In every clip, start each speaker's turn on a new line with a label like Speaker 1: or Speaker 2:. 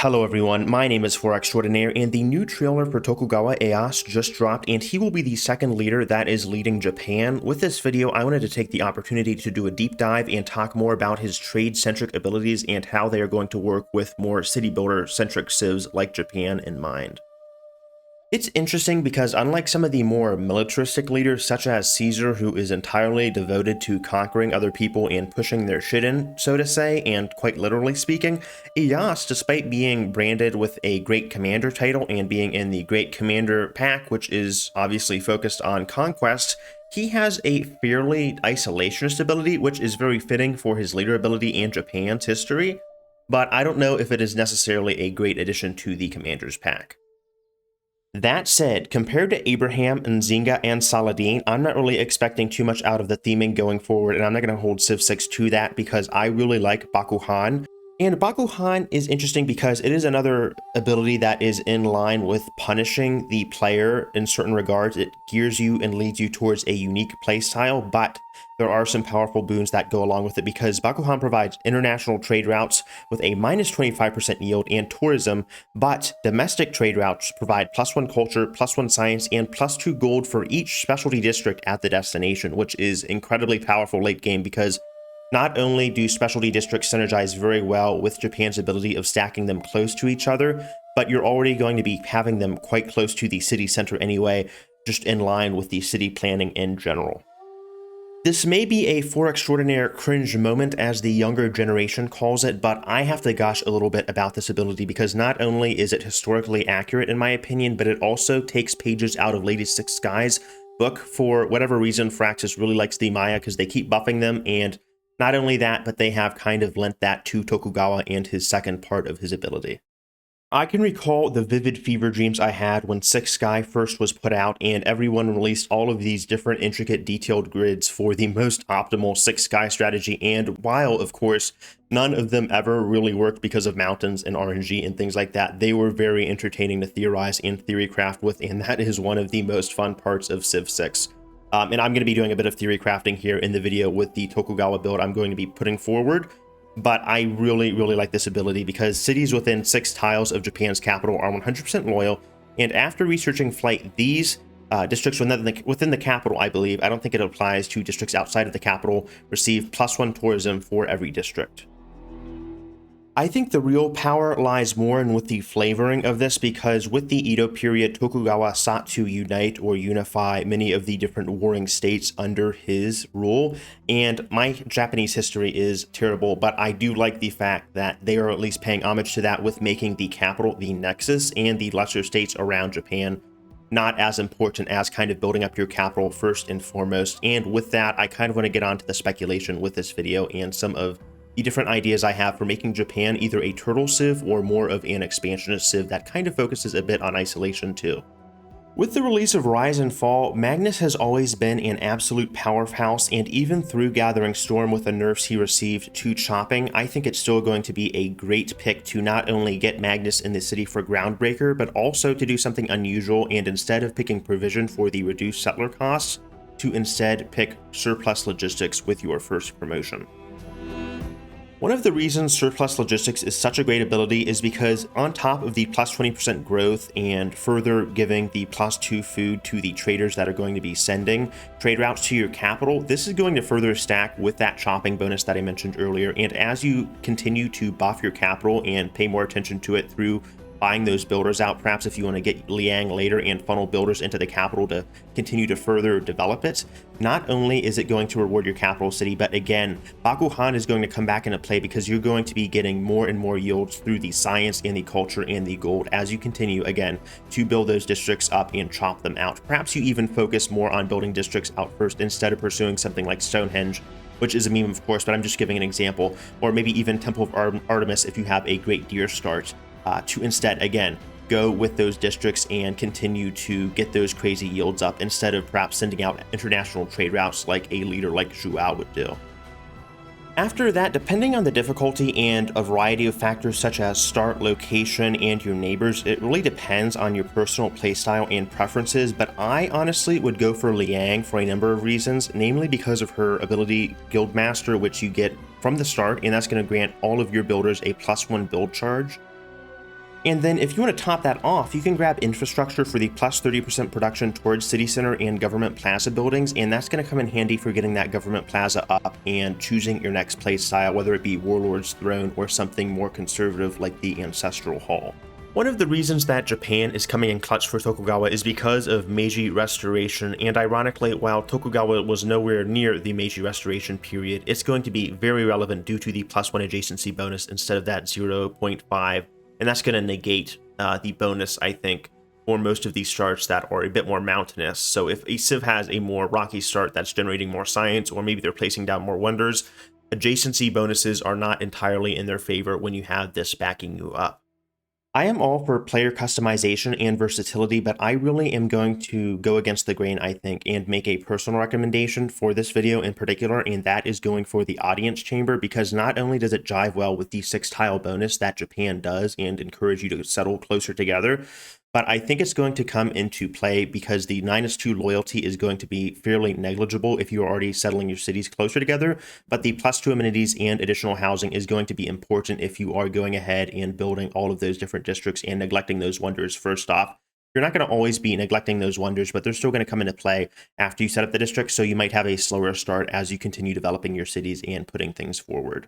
Speaker 1: Hello everyone, my name is SKYROCKET, and the new trailer for Tokugawa EOS just dropped, and he will be the second leader that is leading Japan. With this video, I wanted to take the opportunity to do a deep dive and talk more about his trade-centric abilities and how they are going to work with more city builder-centric civs like Japan in mind. It's interesting because unlike some of the more militaristic leaders such as Caesar, who is entirely devoted to conquering other people and pushing their shit in, so to say, and quite literally speaking, EOS, despite being branded with a Great Commander title and being in the Great Commander pack, which is obviously focused on conquest, he has a fairly isolationist ability, which is very fitting for his leader ability and Japan's history, but I don't know if it is necessarily a great addition to the Commander's pack. That said, compared to Abraham, Nzinga, and Saladin, I'm not really expecting too much out of the theming going forward, and I'm not going to hold Civ 6 to that because I really like Bakuhan. And Bakuhan is interesting because it is another ability that is in line with punishing the player in certain regards. It gears you and leads you towards a unique playstyle, but there are some powerful boons that go along with it because Bakuhan provides international trade routes with a minus 25% yield and tourism, but domestic trade routes provide +1 culture, +1 science, and +2 gold for each specialty district at the destination, which is incredibly powerful late game because not only do specialty districts synergize very well with Japan's ability of stacking them close to each other, but you're already going to be having them quite close to the city center anyway, just in line with the city planning in general. This may be a SKYROCKET cringe moment as the younger generation calls it, but I have to gush a little bit about this ability because not only is it historically accurate in my opinion, but it also takes pages out of Lady Six Sky's book. For whatever reason, Firaxis really likes the Maya because they keep buffing them, and not only that, but they have kind of lent that to Tokugawa and his second part of his ability. I can recall the vivid fever dreams I had when Six Sky first was put out and everyone released all of these different intricate detailed grids for the most optimal Six Sky strategy, and while, of course, none of them ever really worked because of mountains and RNG and things like that, they were very entertaining to theorize and theorycraft with, and that is one of the most fun parts of Civ 6. And I'm going to be doing a bit of theory crafting here in the video with the Tokugawa build I'm going to be putting forward, but I really like this ability because cities within 6 tiles of Japan's capital are 100% loyal, and after researching flight, these districts within the capital, I believe, I don't think it applies to districts outside of the capital, receive +1 tourism for every district. I think the real power lies more in with the flavoring of this because with the Edo period, Tokugawa sought to unite or unify many of the different warring states under his rule, and my Japanese history is terrible, but I do like the fact that they are at least paying homage to that with making the capital the nexus and the lesser states around Japan not as important as kind of building up your capital first and foremost. And with that, I kind of want to get on to the speculation with this video and some of the different ideas I have for making Japan either a turtle civ or more of an expansionist civ that kind of focuses a bit on isolation too. With the release of Rise and Fall, Magnus has always been an absolute powerhouse, and even through Gathering Storm with the nerfs he received to chopping, I think it's still going to be a great pick to not only get Magnus in the city for Groundbreaker, but also to do something unusual and instead of picking Provision for the reduced settler costs, to instead pick Surplus Logistics with your first promotion. One of the reasons Surplus Logistics is such a great ability is because on top of the +20% growth and further giving the +2 food to the traders that are going to be sending trade routes to your capital, this is going to further stack with that chopping bonus that I mentioned earlier. And as you continue to buff your capital and pay more attention to it through buying those builders out, perhaps if you want to get Liang later and funnel builders into the capital to continue to further develop it, not only is it going to reward your capital city, but again, Bakuhan is going to come back into play because you're going to be getting more and more yields through the science and the culture and the gold as you continue, again, to build those districts up and chop them out. Perhaps you even focus more on building districts out first instead of pursuing something like Stonehenge, which is a meme, of course, but I'm just giving an example, or maybe even Temple of Artemis if you have a great deer start. To instead, again, go with those districts and continue to get those crazy yields up instead of perhaps sending out international trade routes like a leader like Zhuao would do. After that, depending on the difficulty and a variety of factors such as start, location, and your neighbors, it really depends on your personal playstyle and preferences, but I honestly would go for Liang for a number of reasons, namely because of her ability Guildmaster, which you get from the start, and that's going to grant all of your builders a +1 build charge. And then if you want to top that off, you can grab infrastructure for the plus 30% production towards city center and government plaza buildings, and that's going to come in handy for getting that government plaza up and choosing your next play style, whether it be Warlord's Throne or something more conservative like the Ancestral Hall. One of the reasons that Japan is coming in clutch for Tokugawa is because of Meiji Restoration, and ironically, while Tokugawa was nowhere near the Meiji Restoration period, it's going to be very relevant due to the +1 adjacency bonus instead of that 0.5, and that's going to negate the bonus, I think, for most of these starts that are a bit more mountainous. So if a civ has a more rocky start that's generating more science, or maybe they're placing down more wonders, adjacency bonuses are not entirely in their favor when you have this backing you up. I am all for player customization and versatility, but I really am going to go against the grain, I think, and make a personal recommendation for this video in particular, and that is going for the audience chamber, because not only does it jive well with the 6-tile bonus that Japan does and encourage you to settle closer together, but I think it's going to come into play because the -2 loyalty is going to be fairly negligible if you're already settling your cities closer together, but the +2 amenities and additional housing is going to be important if you are going ahead and building all of those different districts and neglecting those wonders first off. You're not going to always be neglecting those wonders, but they're still going to come into play after you set up the district, so you might have a slower start as you continue developing your cities and putting things forward.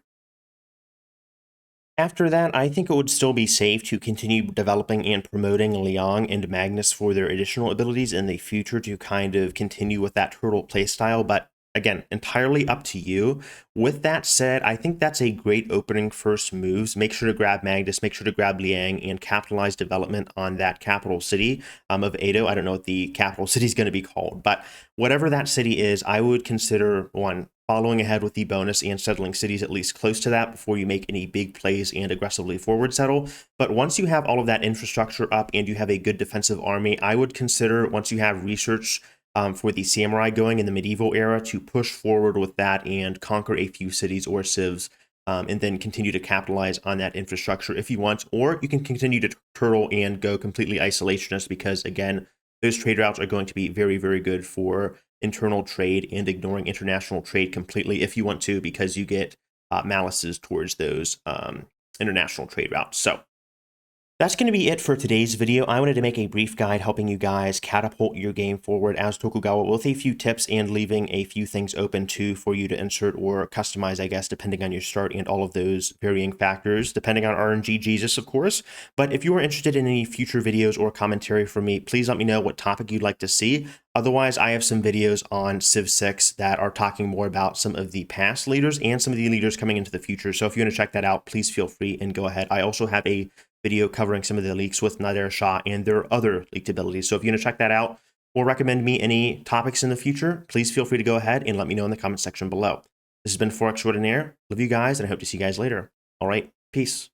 Speaker 1: After that, I think it would still be safe to continue developing and promoting Liang and Magnus for their additional abilities in the future to kind of continue with that turtle playstyle, but again, entirely up to you. With that said, I think that's a great opening first moves. Make sure to grab Magnus, make sure to grab Liang, and capitalize development on that capital city of Edo. I don't know what the capital city is going to be called, but whatever that city is, I would consider, one, following ahead with the bonus and settling cities at least close to that before you make any big plays and aggressively forward settle. But once you have all of that infrastructure up and you have a good defensive army, I would consider, once you have research for the samurai going in the medieval era, to push forward with that and conquer a few cities or civs, and then continue to capitalize on that infrastructure if you want. Or you can continue to turtle and go completely isolationist, because again, those trade routes are going to be very, very good for internal trade and ignoring international trade completely if you want to, because you get malices towards those international trade routes. So that's going to be it for today's video. I wanted to make a brief guide helping you guys catapult your game forward as Tokugawa, with a few tips and leaving a few things open too for you to insert or customize, I guess, depending on your start and all of those varying factors, depending on RNG Jesus, of course. But if you are interested in any future videos or commentary from me, please let me know what topic you'd like to see. Otherwise, I have some videos on Civ 6 that are talking more about some of the past leaders and some of the leaders coming into the future. So if you want to check that out, please feel free and go ahead. I also have a video covering some of the leaks with Nader Shah and their other leaked abilities. So if you want to check that out or recommend me any topics in the future, please feel free to go ahead and let me know in the comment section below. This has been Forex Extraordinaire. Love you guys, and I hope to see you guys later. All right, peace.